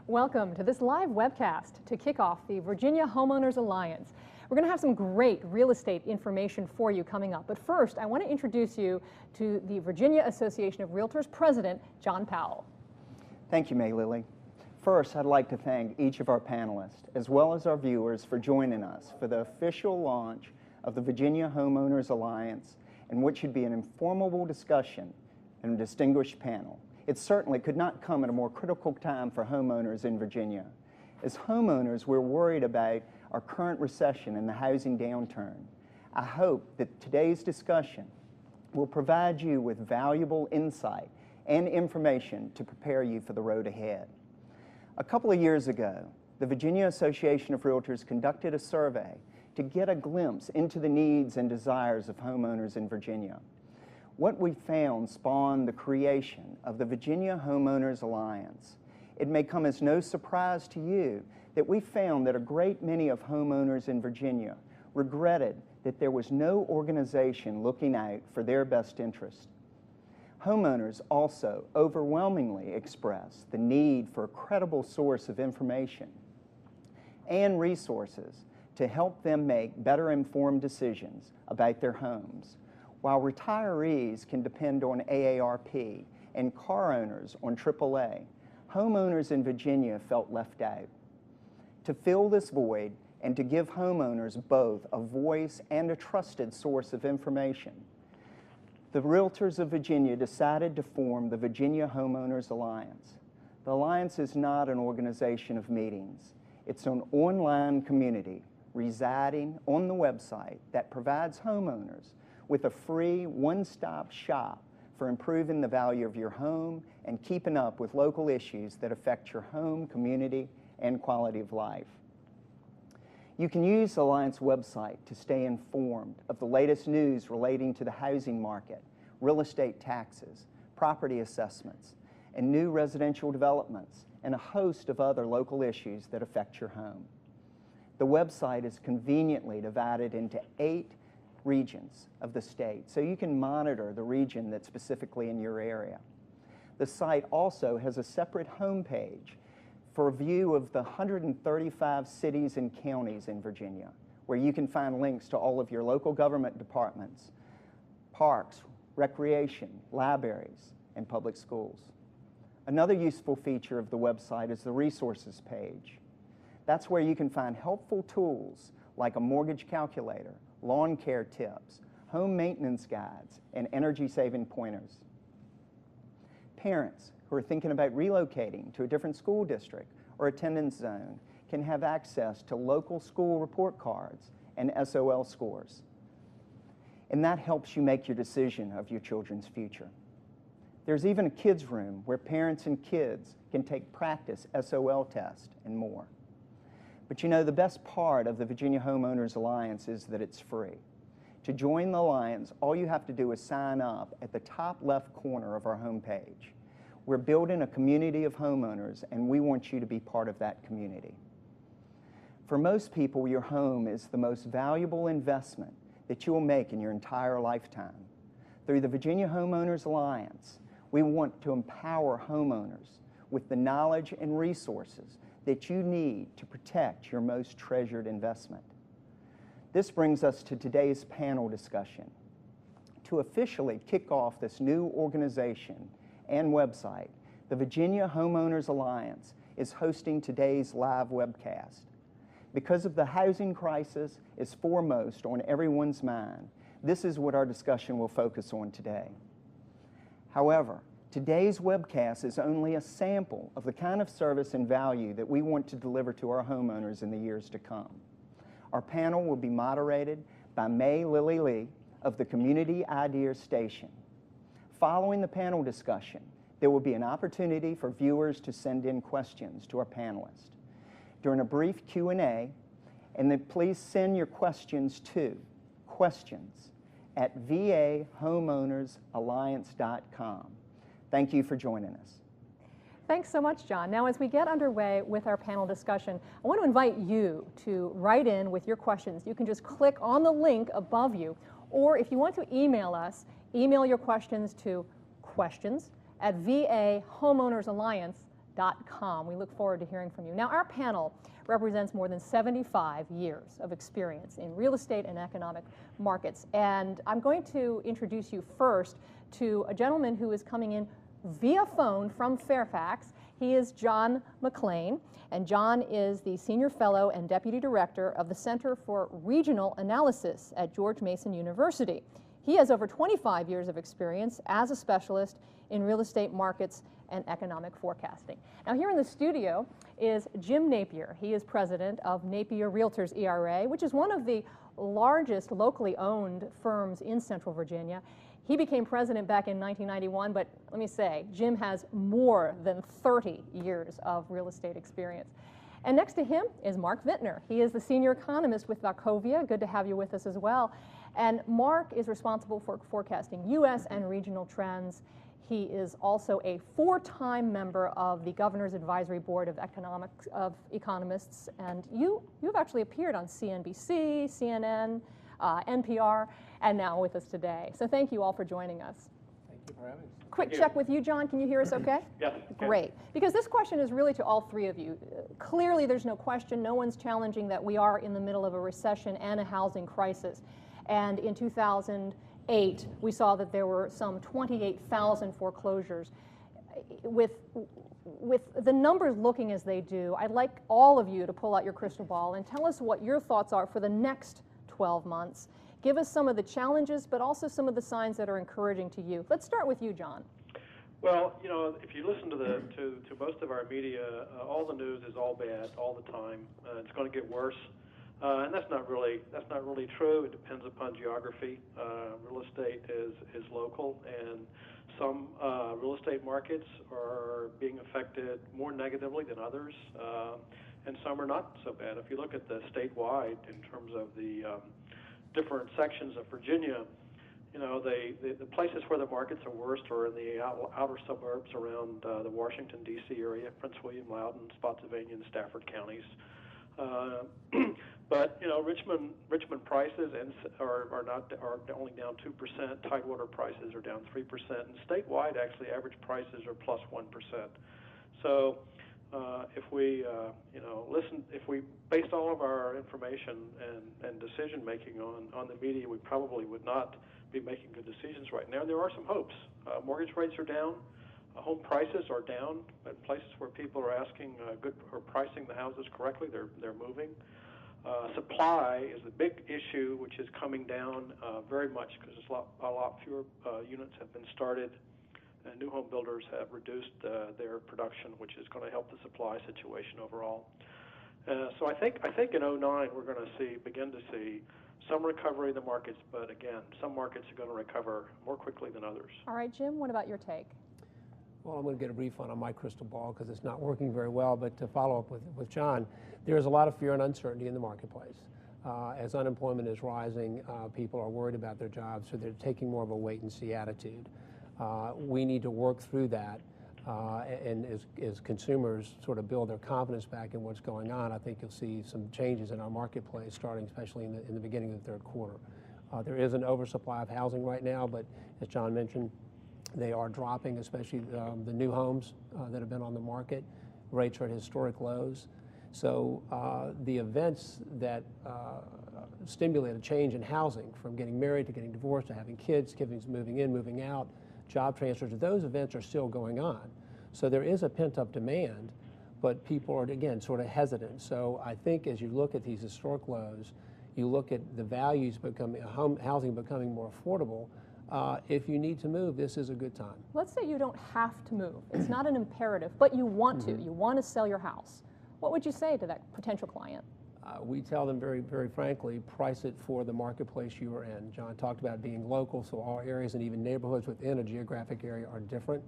Welcome to this live webcast to kick off the Virginia Homeowners Alliance. We're going to have some great real estate information for you coming up. But first, I want to introduce you to the Virginia Association of Realtors President, John Powell. Thank you, May Lily. First, I'd like to thank each of our panelists, as well as our viewers, for joining us for the official launch of the Virginia Homeowners Alliance, in which should be an informal discussion and a distinguished panel. It certainly could not come at a more critical time for homeowners in Virginia. As homeowners, we're worried about our current recession and the housing downturn. I hope that today's discussion will provide you with valuable insight and information to prepare you for the road ahead. A couple of years ago, the Virginia Association of Realtors conducted a survey to get a glimpse into the needs and desires of homeowners in Virginia. What we found spawned the creation of the Virginia Homeowners Alliance. It may come as no surprise to you that we found that a great many of homeowners in Virginia regretted that there was no organization looking out for their best interest. Homeowners also overwhelmingly expressed the need for a credible source of information and resources to help them make better informed decisions about their homes. While retirees can depend on AARP and car owners on AAA, homeowners in Virginia felt left out. To fill this void and to give homeowners both a voice and a trusted source of information, the Realtors of Virginia decided to form the Virginia Homeowners Alliance. The Alliance is not an organization of meetings. It's an online community residing on the website that provides homeowners with a free one-stop shop for improving the value of your home and keeping up with local issues that affect your home, community, and quality of life. You can use the Alliance website to stay informed of the latest news relating to the housing market, real estate taxes, property assessments, and new residential developments, and a host of other local issues that affect your home. The website is conveniently divided into 8 regions of the state, so you can monitor the region that's specifically in your area. The site also has a separate homepage for a view of the 135 cities and counties in Virginia, where you can find links to all of your local government departments, parks, recreation, libraries, and public schools. Another useful feature of the website is the resources page. That's where you can find helpful tools like a mortgage calculator, lawn care tips, home maintenance guides, and energy-saving pointers. Parents who are thinking about relocating to a different school district or attendance zone can have access to local school report cards and SOL scores. And that helps you make your decision of your children's future. There's even a kids' room where parents and kids can take practice SOL tests and more. But you know, the best part of the Virginia Homeowners Alliance is that it's free. To join the Alliance, all you have to do is sign up at the top left corner of our homepage. We're building a community of homeowners, and we want you to be part of that community. For most people, your home is the most valuable investment that you will make in your entire lifetime. Through the Virginia Homeowners Alliance, we want to empower homeowners with the knowledge and resources that you need to protect your most treasured investment. This brings us to today's panel discussion. To officially kick off this new organization and website, the Virginia Homeowners Alliance is hosting today's live webcast. Because of the housing crisis is foremost on everyone's mind, this is what our discussion will focus on today. However, today's webcast is only a sample of the kind of service and value that we want to deliver to our homeowners in the years to come. Our panel will be moderated by May Lily Lee of the Community Ideas Station. Following the panel discussion, there will be an opportunity for viewers to send in questions to our panelists. During a brief Q&A, and then please send your questions to questions@vahomeownersalliance.com. Thank you for joining us. Thanks so much, John. Now, as we get underway with our panel discussion, I want to invite you to write in with your questions. You can just click on the link above you, or if you want to email us, email your questions to questions@vahomeownersalliance.com. www.napier.com. We look forward to hearing from you. Now, our panel represents more than 75 years of experience in real estate and economic markets. And I'm going to introduce you first to a gentleman who is coming in via phone from Fairfax. He is John McClain, and John is the Senior Fellow and Deputy Director of the Center for Regional Analysis at George Mason University. He has over 25 years of experience as a specialist in real estate markets and economic forecasting. Now, here in the studio is Jim Napier. He is president of Napier Realtors ERA, which is one of the largest locally owned firms in Central Virginia. He became president back in 1991, but let me say, Jim has more than 30 years of real estate experience. And next to him is Mark Vitner. He is the senior economist with Wachovia. Good to have you with us as well. And Mark is responsible for forecasting U.S. and regional trends. He is also a four-time member of the Governor's Advisory Board of Economists. And you've actually appeared on CNBC, CNN, NPR, and now with us today. So thank you all for joining us. Thank you for having us. Quick check with you, John. Can you hear us okay? Yes. Great. Because this question is really to all three of you. Clearly, there's no question, no one's challenging that we are in the middle of a recession and a housing crisis. And in 2008, we saw that there were some 28,000 foreclosures. With the numbers looking as they do, I'd like all of you to pull out your crystal ball and tell us what your thoughts are for the next 12 months. Give us some of the challenges, but also some of the signs that are encouraging to you. Let's start with you, John. Well, you know, if you listen to most of our media, all the news is all bad all the time. It's going to get worse, and that's not really true. It depends upon geography. Real estate is local, and some real estate markets are being affected more negatively than others, and some are not so bad. If you look at the statewide in terms of the different sections of Virginia, you know, the places where the markets are worst are in the outer suburbs around the Washington, D.C. area, Prince William, Loudoun, Spotsylvania, and Stafford counties. But you know, Richmond prices are only down 2%. Tidewater prices are down 3%, and statewide actually average prices are plus 1%. So if we if we based all of our information and decision making on the media, we probably would not be making good decisions right now. And there are some hopes. Mortgage rates are down. Home prices are down. At places where people are asking or pricing the houses correctly, they're moving. Supply is the big issue, which is coming down very much because a lot fewer units have been started. And new home builders have reduced their production, which is going to help the supply situation overall. So I think in 2009 we're going to begin to see some recovery in the markets, but again, some markets are going to recover more quickly than others. All right, Jim, what about your take? Well, I'm going to get a refund on my crystal ball because it's not working very well, but to follow up with John, there is a lot of fear and uncertainty in the marketplace. As unemployment is rising, people are worried about their jobs, so they're taking more of a wait-and-see attitude. We need to work through that, and as consumers sort of build their confidence back in what's going on, I think you'll see some changes in our marketplace, starting especially in the beginning of the third quarter. There is an oversupply of housing right now, but as John mentioned, they are dropping, especially the new homes that have been on the market. Rates are at historic lows. So the events that stimulate a change in housing, from getting married to getting divorced to having kids, moving in, moving out, job transfers, those events are still going on. So there is a pent-up demand, but people are, again, sort of hesitant. So I think as you look at these historic lows, you look at the values becoming, housing becoming more affordable, if you need to move, this is a good time. Let's say you don't have to move. It's not an imperative, but you want to. You want to sell your house. What would you say to that potential client? We tell them very, very frankly, price it for the marketplace you are in. John talked about being local, so all areas and even neighborhoods within a geographic area are different.